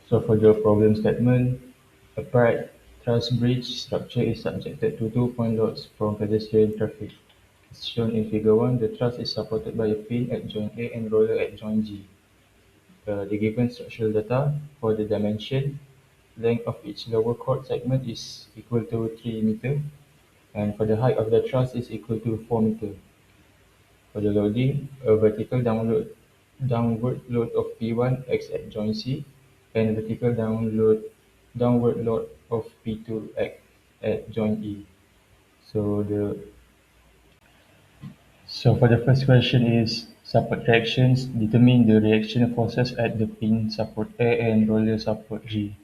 So for the problem statement, a paired truss bridge structure is subjected to two-point loads from pedestrian traffic. As shown in Figure 1, the truss is supported by a pin at joint A and roller at joint G. The given structural data for the dimension, length of each lower chord segment is equal to 3 meter, and for the height of the truss is equal to 4 meter. For the loading, a vertical downward load of P1 acts at joint C, and vertical downward load of P2 acts at joint E. So the so for the first question is support reactions. Determine the reaction forces at the pin support A and roller support G.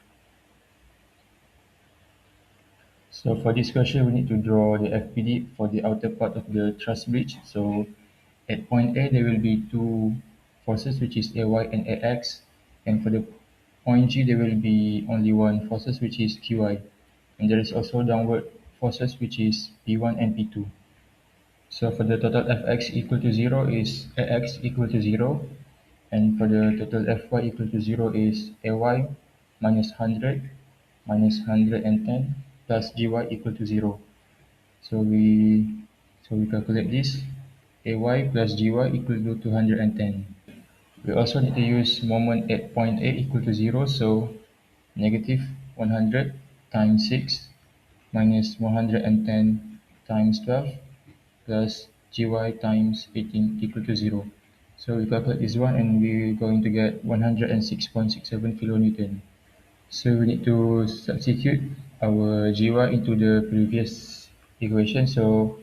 So for this question, we need to draw the FPD for the outer part of the truss bridge. So at point A, there will be two forces, which is AY and AX. And for the point G, there will be only one forces, which is QI. And there is also downward forces, which is P1 and P2. So for the total Fx equal to 0 is Ax equal to 0. And for the total Fy equal to 0 is Ay minus 100 minus 110 plus Gy equal to 0. So we calculate this. Ay plus Gy equal to 210. We also need to use moment at point A equal to 0. So negative 100 times 6 minus 110 times 12 plus Gy times 18 equal to 0. So we calculate this one and we're going to get 106.67 kilonewton. So we need to substitute our Gy into the previous equation. So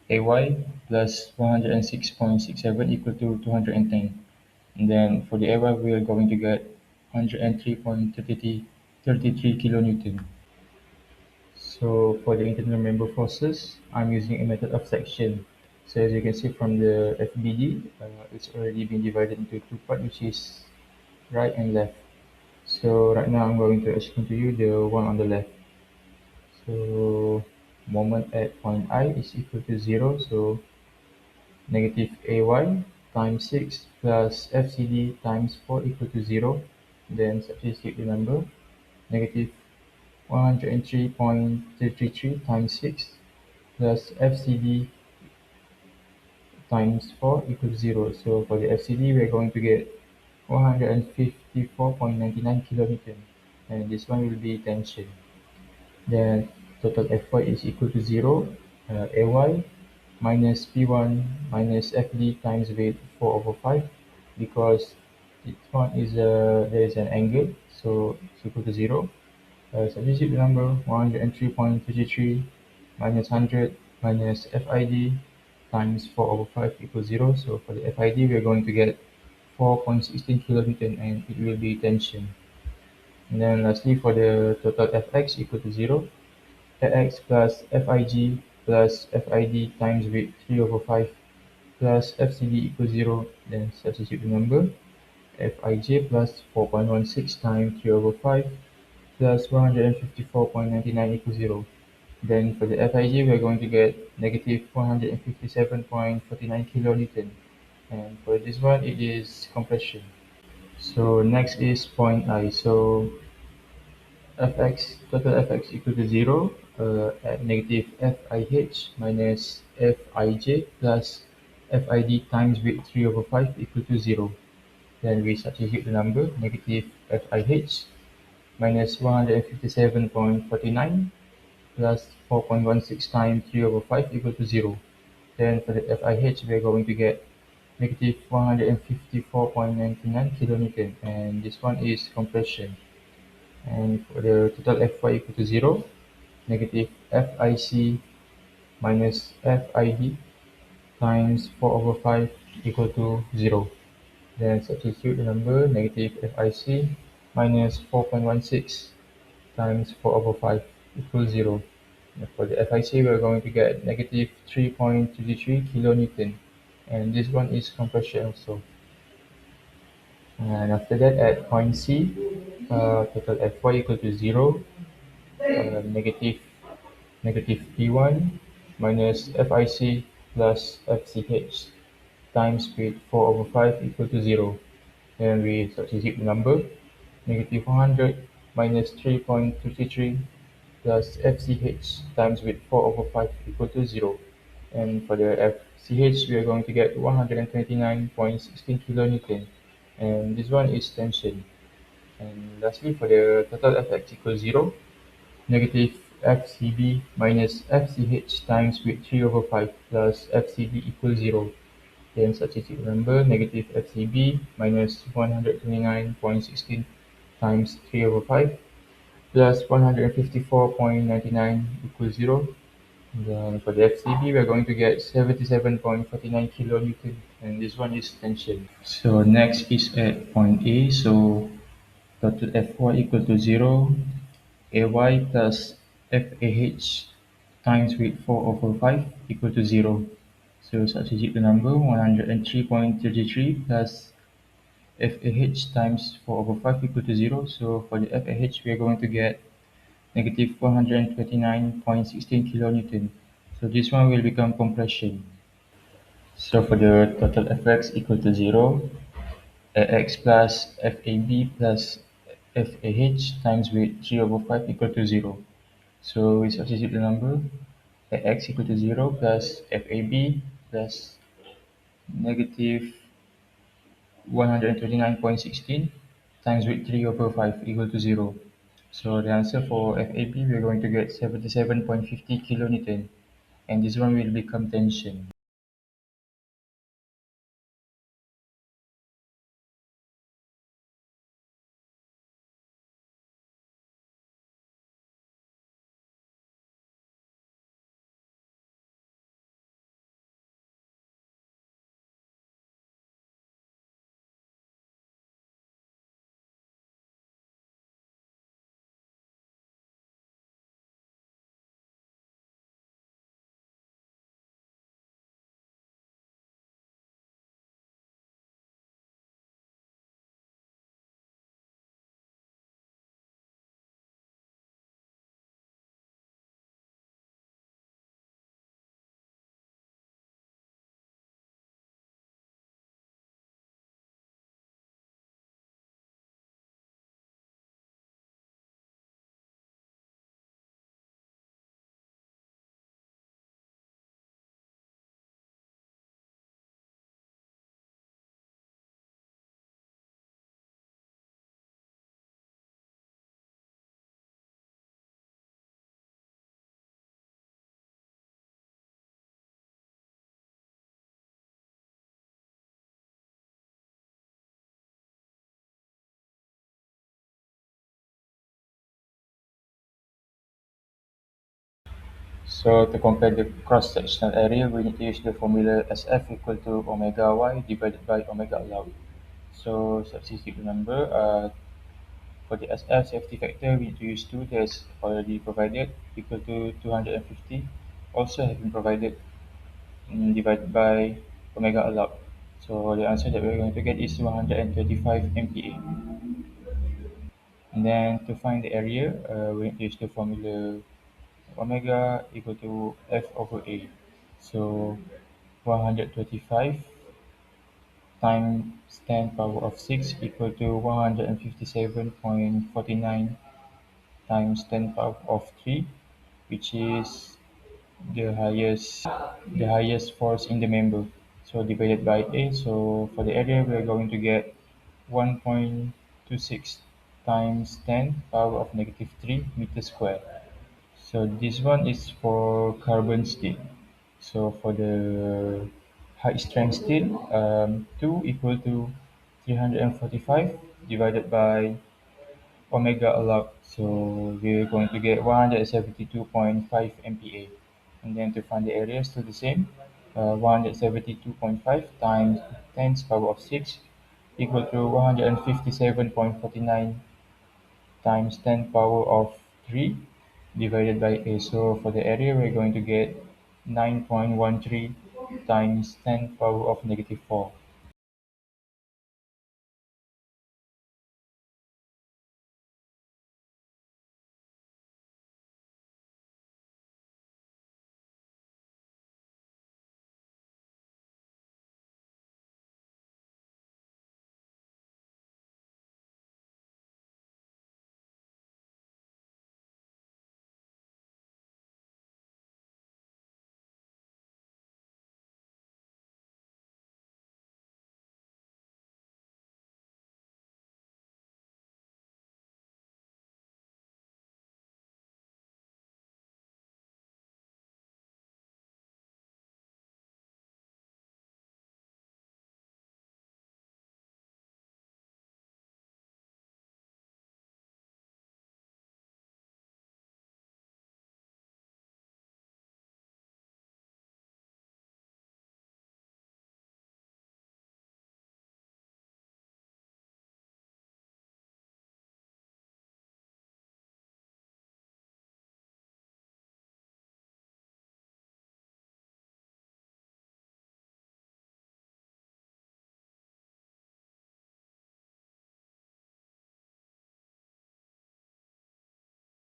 Ay plus 106.67 equal to 210. And then for the Ay, we are going to get 103.33 kilonewton. So for the internal member forces, I'm using a method of section. So as you can see from the FBD, it's already been divided into two parts, which is right and left. So right now I'm going to explain to you the one on the left. So moment at point I is equal to 0. So negative Ay times 6 plus FCD times 4 equal to 0. Then substitute the number. Negative 103.33 times 6 plus FCD times 4 equals 0. So for the FCD, we're going to get 154.99 kilonewton, and this one will be tension. Then total Fy is equal to 0. Ay minus P1 minus Fd times weight 4 over 5, because this one is there is an angle, so it's equal to 0. Substitute the number 103.33 minus 100 minus FID times 4 over 5 equals 0. So for the FID, we are going to get 4.16 kilonewton, and it will be tension. And then lastly, for the total Fx equal to 0, Ax plus Fig plus Fid times weight 3 over 5 plus Fcd equals 0. Then substitute the number Fij plus 4.16 times 3 over 5 plus 154.99 equals 0. Then for the Fig, we're going to get negative 157.49 kilonewton. And for this one, it is compression. So next is point I. So total Fx equal to 0 at negative Fih minus Fij plus Fid times weight 3 over 5 equal to 0. Then we substitute the number negative Fih minus 157.49 plus 4.16 times 3 over 5 equal to 0. Then for the FIH, we are going to get negative 154.99 kilonewton, and this one is compression. And for the total Fy equal to 0, negative Fic minus Fid times 4 over 5 equal to 0. Then substitute the number negative Fic minus 4.16 times 4 over 5 equals 0. And for the FIC, we're going to get negative 3.33 kilonewton, and this one is compression also. And after that, at point C, total Fy equal to 0, negative P1 minus Fic plus Fch times with 4 over 5 equal to 0. Then we substitute the number negative 100 minus 3.53 plus FCH times with 4 over 5 equal to 0. And for the FCH, we are going to get 129.16 kilonewton. And this one is tension. And lastly, for the total Fx equals 0, negative FCB minus FCH times with 3 over 5 plus FCB equals 0. Then substitute number negative FCB minus 129.16 times 3 over 5 plus 154.99 equals 0. Then for the FCB, we're going to get 77.49 kilonewton, and this one is tension. So next is at point A. So total Fy equal to 0, Ay plus FAH times with 4 over 5 equal to 0. So substitute the number 103.33 plus FAH times 4 over 5 equal to 0. So for the FAH, we are going to get negative 129.16 kilonewton. So this one will become compression. So for the total Fx equal to 0, Ax plus Fab plus FAH times with 3 over 5 equal to 0. So we substitute the number Ax equal to 0 plus Fab plus negative 129.16 times with 3 over 5 equal to 0. So the answer for FAB, we're going to get 77.50 kilonewton, and this one will become tension. So to compare the cross-sectional area, we need to use the formula SF equal to omega y divided by omega allowed. So substitute the number. For the SF safety factor, we need to use 2 that's already provided equal to 250. Also have been provided divided by omega allowed. So the answer that we're going to get is 135 MPa. And then to find the area, we need to use the formula omega equal to F over A. So 135 times 10 power of 6 equal to 157.49 times 10 power of 3, which is the highest force in the member. So divided by A. So for the area, we are going to get 1.26 times 10 power of negative 3 meters squared. So this one is for carbon steel. So for the high strength steel, 2 equal to 345 divided by omega allowed. So we're going to get 172.5 MPa. And then to find the area, still the same. 172.5 times 10 to the power of 6 equal to 157.49 times 10 power of 3 divided by A. So for the area, we're going to get 9.13 times 10 power of negative 4.